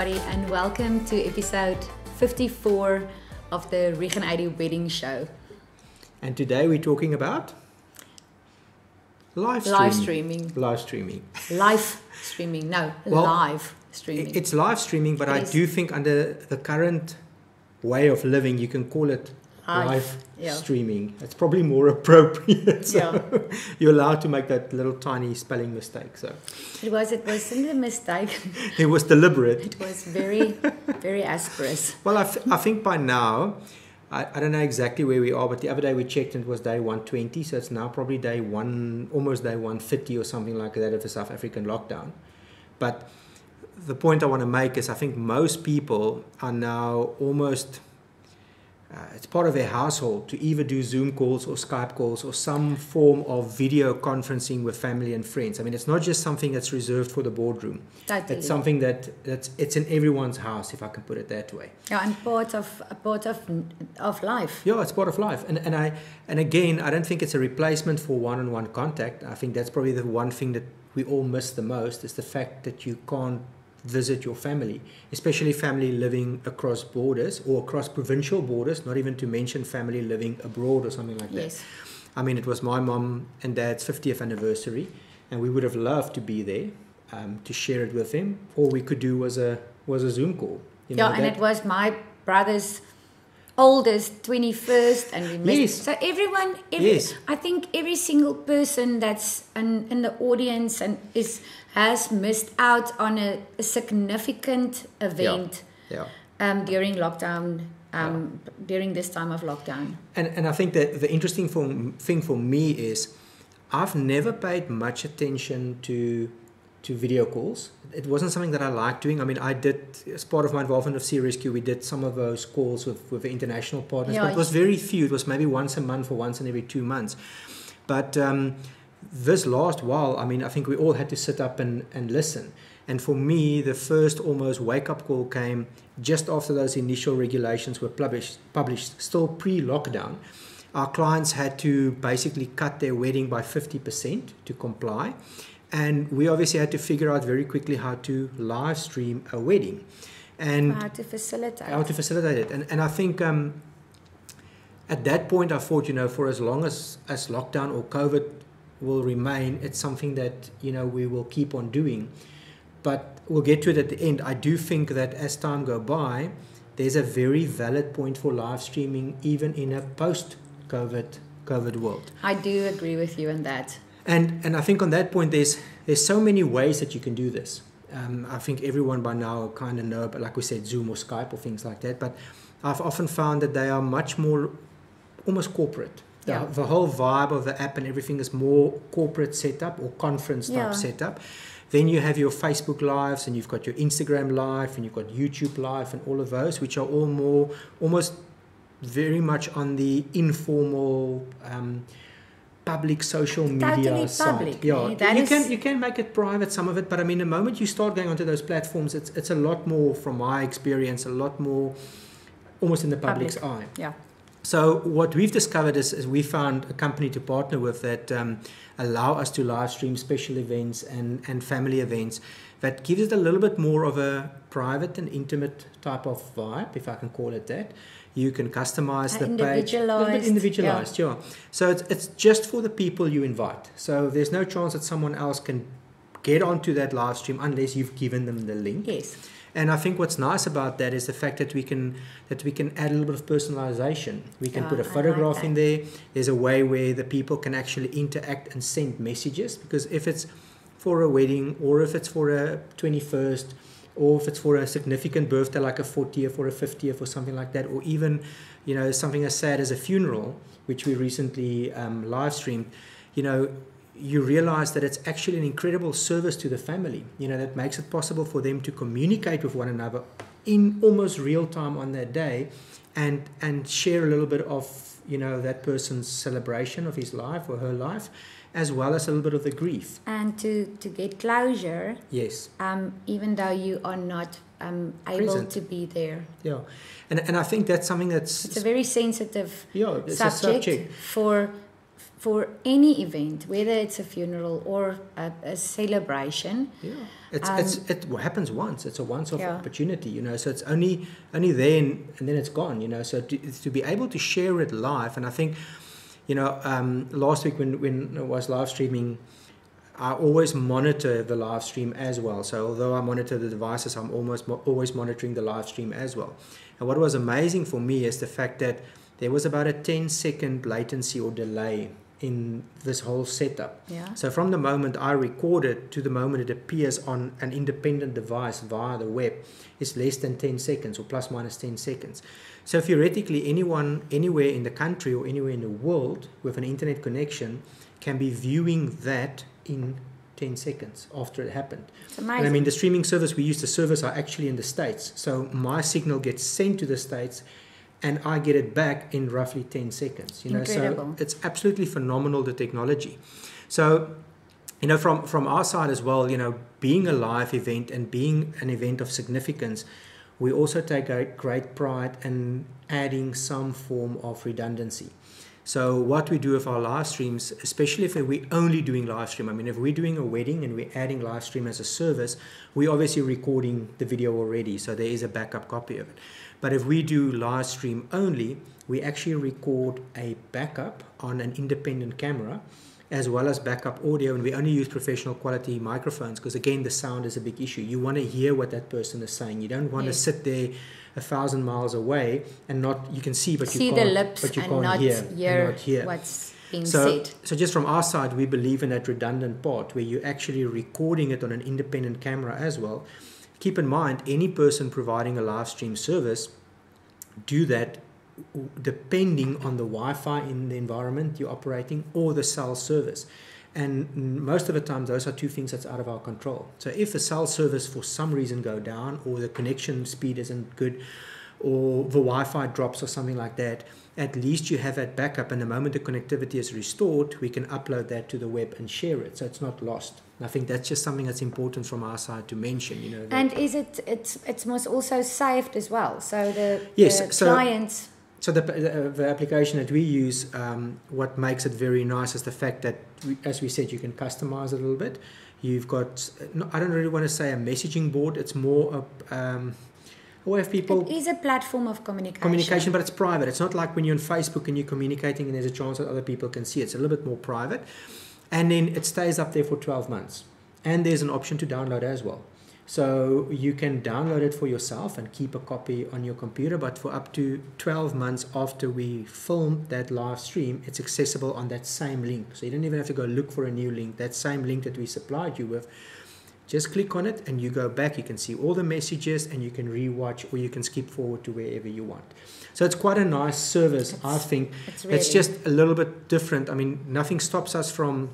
everybody, and welcome to episode 54 of the Rieg and Eidie wedding show. And today we're talking about live streaming. Live streaming. It's live streaming, but I do think under the current way of living, you can call it live streaming. It's probably more appropriate. So you're allowed to make that little tiny spelling mistake. So it wasn't a mistake. It was deliberate. It was very, very asperous. Well, I think by now, I don't know exactly where we are, but the other day we checked and it was day 120, so it's now probably almost day 150 or something like that of the South African lockdown. But the point I want to make is I think most people are now almost, it's part of their household to either do Zoom calls or Skype calls or some form of video conferencing with family and friends. I mean, it's not just something that's reserved for the boardroom. Totally. It's something it's in everyone's house, if I can put it that way. Yeah, and part of life. Yeah, it's part of life. And again, I don't think it's a replacement for one-on-one contact. I think that's probably the one thing that we all miss the most is the fact that you can't visit your family, especially family living across borders or across provincial borders, not even to mention family living abroad or something like that. I mean, it was my mom and dad's 50th anniversary, and we would have loved to be there to share it with them. All we could do was a Zoom call. It was my brother's oldest 21st, and we missed. So everyone, I think every single person that's in the audience and has missed out on a significant event during lockdown, during this time of lockdown. And I think that the interesting thing for me is I've never paid much attention to video calls. It wasn't something that I liked doing. I mean, I did, as part of my involvement of CRSQ, we did some of those calls with the international partners, but it was very few. It was maybe once a month or once in every 2 months. But this last while, I mean, I think we all had to sit up and listen. And for me, the first almost wake-up call came just after those initial regulations were published still pre-lockdown. Our clients had to basically cut their wedding by 50% to comply. And we obviously had to figure out very quickly how to live stream a wedding. And how to facilitate it. And I think at that point I thought, for as long as lockdown or COVID will remain, it's something that, we will keep on doing. But we'll get to it at the end. I do think that as time goes by, there's a very valid point for live streaming even in a post-COVID world. I do agree with you on that. And I think on that point, there's so many ways that you can do this. I think everyone by now kind of know, but like we said, Zoom or Skype or things like that. But I've often found that they are much more almost corporate. The whole vibe of the app and everything is more corporate setup or conference type setup. Then you have your Facebook Lives and you've got your Instagram Live and you've got YouTube Live and all of those, which are all more almost very much on the informal public social media side. You can make it private, some of it, but I mean the moment you start going onto those platforms, it's a lot more, from my experience, a lot more almost in the public's eye. So what we've discovered is we found a company to partner with that allow us to live stream special events and family events that gives it a little bit more of a private and intimate type of vibe, if I can call it that. You can customize the page. A little bit individualized, So it's just for the people you invite. So there's no chance that someone else can get onto that live stream unless you've given them the link. Yes. And I think what's nice about that is the fact that we can add a little bit of personalization. We can put a photograph in there. There's a way where the people can actually interact and send messages, because if it's for a wedding or if it's for a 21st or if it's for a significant birthday like a 40th or a 50th or something like that, or even something as sad as a funeral, which we recently live streamed, you realize that it's actually an incredible service to the family, that makes it possible for them to communicate with one another in almost real time on that day and share a little bit of, that person's celebration of his life or her life, as well as a little bit of the grief. And to get closure, even though you are not able to be there. Yeah, and I think that's something it's a very sensitive subject for any event, whether it's a funeral or a celebration. Yeah, it happens once. It's a once-off opportunity, you know. So it's only there and then it's gone, you know. So to be able to share it live, and I think, you know, last week when I was live streaming, I always monitor the live stream as well. So although I monitor the devices, I'm always monitoring the live stream as well. And what was amazing for me is the fact that there was about a 10-second latency or delay in this whole setup. Yeah. So from the moment I record it to the moment it appears on an independent device via the web is less than 10 seconds or plus minus 10 seconds. So theoretically, anyone anywhere in the country or anywhere in the world with an internet connection can be viewing that in 10 seconds after it happened. It's amazing. And I mean, the streaming service we use, the servers are actually in the States. So my signal gets sent to the States and I get it back in roughly 10 seconds. You know, incredible. So it's absolutely phenomenal, the technology. So, you know, from our side as well, you know, being a live event and being an event of significance, we also take a great pride in adding some form of redundancy. So what we do with our live streams, especially if we're only doing live stream, I mean, if we're doing a wedding and we're adding live stream as a service, we're obviously recording the video already, so there is a backup copy of it. But if we do live stream only, we actually record a backup on an independent camera, as well as backup audio, and we only use professional quality microphones because, again, the sound is a big issue. You want to hear what that person is saying. You don't want to sit there 1,000 miles away and not, you can see, but you can't, the lips but you and can't not hear what's being said. So just from our side, we believe in that redundant part where you're actually recording it on an independent camera as well. Keep in mind, any person providing a live stream service do that depending on the Wi-Fi in the environment you're operating or the cell service. And most of the time, those are two things that's out of our control. So if the cell service for some reason go down, or the connection speed isn't good, or the Wi-Fi drops or something like that, at least you have that backup, and the moment the connectivity is restored, we can upload that to the web and share it, so it's not lost. And I think that's just something that's important from our side to mention, you know. And is it's most also saved as well, so the clients. So the application that we use, what makes it very nice is the fact that, as we said, you can customize it a little bit. You've got, I don't really want to say a messaging board, it's more a way of people... It is a platform of communication. But it's private. It's not like when you're on Facebook and you're communicating and there's a chance that other people can see it. It's a little bit more private. And then it stays up there for 12 months. And there's an option to download as well. So you can download it for yourself and keep a copy on your computer, but for up to 12 months after we filmed that live stream, it's accessible on that same link. So you don't even have to go look for a new link. That same link that we supplied you with, just click on it and you go back. You can see all the messages and you can rewatch, or you can skip forward to wherever you want. So it's quite a nice service, I think. It's just a little bit different. I mean, nothing stops us from,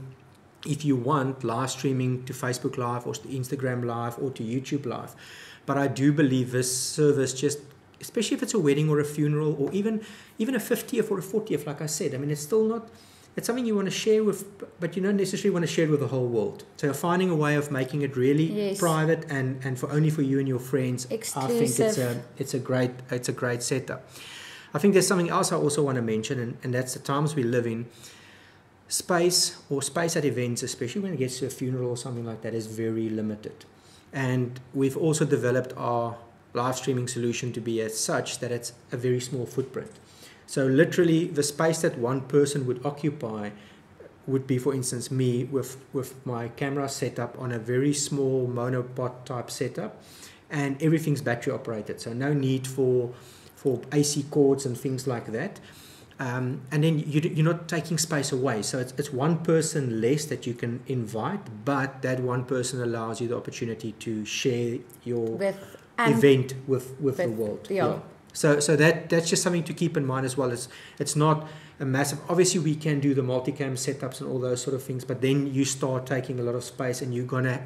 if you want, live streaming to Facebook Live or to Instagram Live or to YouTube Live. But I do believe this service, just especially if it's a wedding or a funeral or even a 50th or a 40th, like I said, I mean, it's still not, it's something you want to share with, but you don't necessarily want to share it with the whole world. So finding a way of making it really private and for only for you and your friends, exclusive. I think it's a great setup. I think there's something else I also want to mention, and that's the times we live in. Space at events, especially when it gets to a funeral or something like that, is very limited. And we've also developed our live streaming solution to be as such that it's a very small footprint. So literally the space that one person would occupy would be, for instance, me with my camera set up on a very small monopod type setup, and everything's battery operated. So no need for AC cords and things like that. And then you're not taking space away. So it's one person less that you can invite, but that one person allows you the opportunity to share your event with the world. Yeah. So that's just something to keep in mind as well. It's not a massive... Obviously, we can do the multicam setups and all those sort of things, but then you start taking a lot of space and you're going to...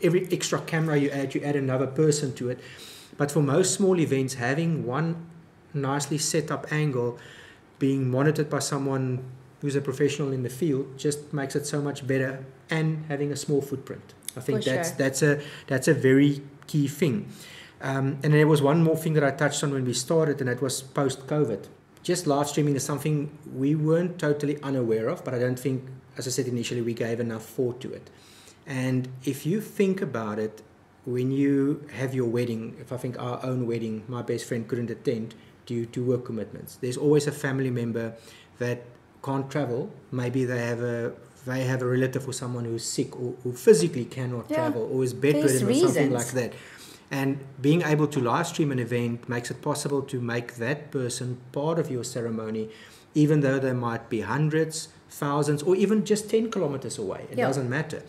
Every extra camera you add another person to it. But for most small events, having one nicely set up angle being monitored by someone who's a professional in the field just makes it so much better, and having a small footprint. I think that's a very key thing. And there was one more thing that I touched on when we started, and that was post-COVID. just live streaming is something we weren't totally unaware of, but I don't think, as I said initially, we gave enough thought to it. And if you think about it, when you have your wedding, if I think our own wedding, my best friend couldn't attend due to work commitments. There's always a family member that can't travel. Maybe they have a relative or someone who's sick or who physically cannot travel or is bedridden or something like that. And being able to live stream an event makes it possible to make that person part of your ceremony, even though they might be hundreds, thousands, or even just 10 kilometers away. It doesn't matter.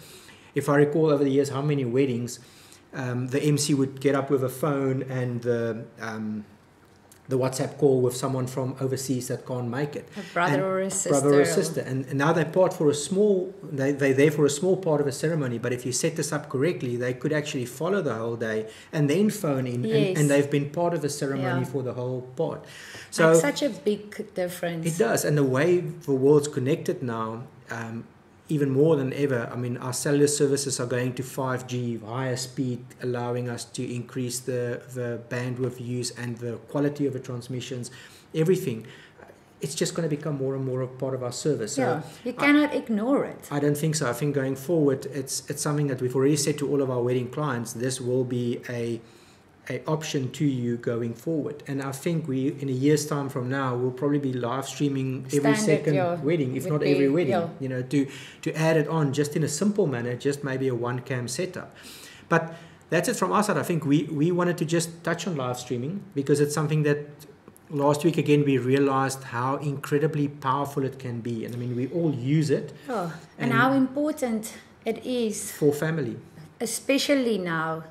If I recall over the years how many weddings the MC would get up with a phone and the WhatsApp call with someone from overseas that can't make it. A brother or a sister. And now they're there for a small part of a ceremony, but if you set this up correctly, they could actually follow the whole day and then phone in, and they've been part of the ceremony for the whole part. So makes such a big difference. It does, and the way the world's connected now, even more than ever. I mean, our cellular services are going to 5G, higher speed, allowing us to increase the bandwidth use and the quality of the transmissions, everything. It's just going to become more and more a part of our service. So you cannot ignore it. I don't think so. I think going forward, it's something that we've already said to all of our wedding clients. This will be a option to you going forward, and I think we, in a year's time from now, we'll probably be live streaming every second wedding, if not every wedding. You know, to add it on just in a simple manner, just maybe a one cam setup. But that's it from our side. I think we wanted to just touch on live streaming because it's something that last week again we realized how incredibly powerful it can be, and I mean we all use it. And how important it is for family, especially now,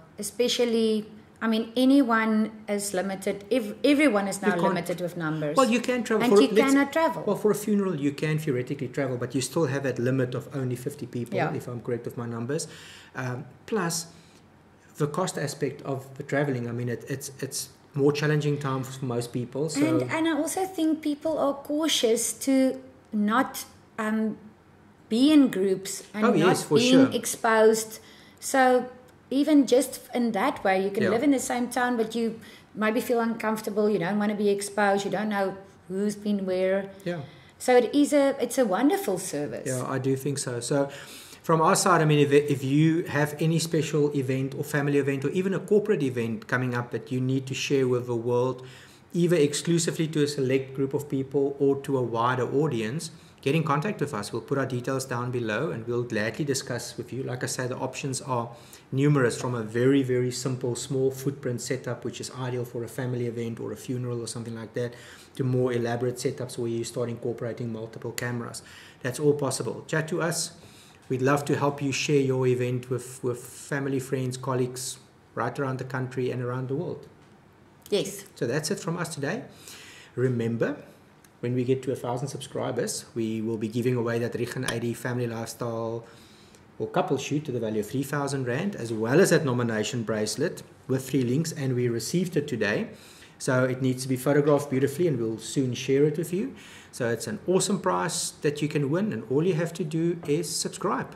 I mean, anyone is limited. Everyone is now limited with numbers. Well, you can travel. And you cannot travel. Well, for a funeral, you can theoretically travel, but you still have that limit of only 50 people, if I'm correct with my numbers. Plus, the cost aspect of the traveling. I mean, it's more challenging times for most people. So. And I also think people are cautious to not be in groups and not being exposed. So even just in that way, you can live in the same town, but you maybe feel uncomfortable. You don't want to be exposed. You don't know who's been where. Yeah. So it's a wonderful service. Yeah, I do think so. So from our side, I mean, if you have any special event or family event or even a corporate event coming up that you need to share with the world, either exclusively to a select group of people or to a wider audience, get in contact with us. We'll put our details down below and we'll gladly discuss with you. Like I said, the options are numerous, from a very, very simple, small footprint setup, which is ideal for a family event or a funeral or something like that, to more elaborate setups where you start incorporating multiple cameras. That's all possible. Chat to us. We'd love to help you share your event with family, friends, colleagues right around the country and around the world. Yes. So that's it from us today. Remember, when we get to 1,000 subscribers, we will be giving away that Rieg AD family lifestyle or couple shoot to the value of 3,000 Rand, as well as that nomination bracelet with 3 links, and we received it today. So it needs to be photographed beautifully and we'll soon share it with you. So it's an awesome prize that you can win, and all you have to do is subscribe.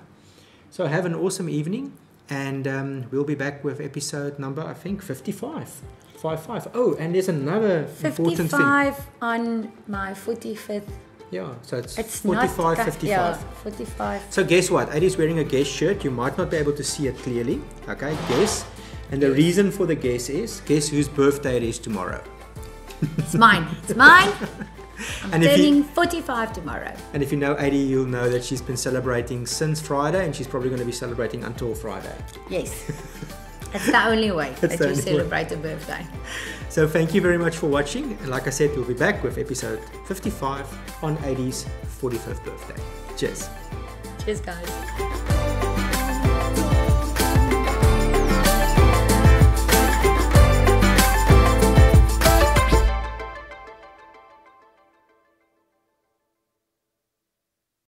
So have an awesome evening, and we'll be back with episode number, I think, 55. 55. Oh, and there's another important thing. 55 on my 45th. Yeah, so it's 45, 55. Yeah, 45. So guess what? Eidie's wearing a guest shirt. You might not be able to see it clearly. Okay, guess. And the reason for the guess is, guess whose birthday it is tomorrow? It's mine. It's mine. I'm turning 45 tomorrow. And if you know Eidie, you'll know that she's been celebrating since Friday, and she's probably going to be celebrating until Friday. Yes. That's the only way that you celebrate a birthday. So thank you very much for watching. And like I said, we'll be back with episode 55 on Eidie's 45th birthday. Cheers. Cheers, guys.